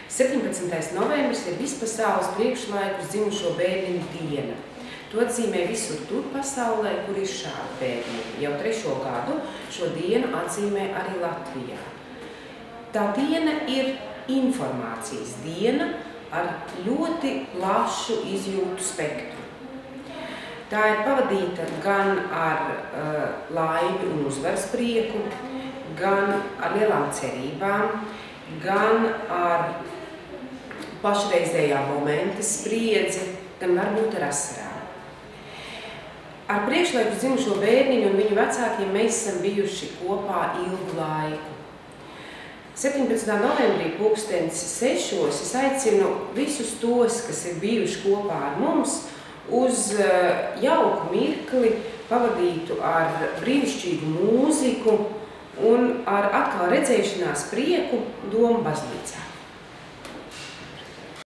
17. novembris ir vispasaules priekšlaikus dzimušo bērniņu diena. To atzīmē visur tur pasaulē, kur ir šādi bērniņi. Jau 3. gadu šo dienu atzīmē arī Latvijā. Tā diena ir informācijas diena ar ļoti plašu izjūtu spektru. Tā ir pavadīta gan ar laimi un uzvaras prieku, gan ar lielām cerībām, gan ar pašreizējā momenta spriedzi, gan varbūt ar asarām. Ar priekšlaikus dzimušo bērniņu un viņu vecākiem mēs esam bijuši kopā ilgu laiku. 17. novembrī 6:00 es aicinu visus tos, kas ir bijuši kopā ar mums, uz jauku mirkli pavadītu ar brīnišķīgu mūziku un ar atkal redzēšanās prieku Domu baznīcā.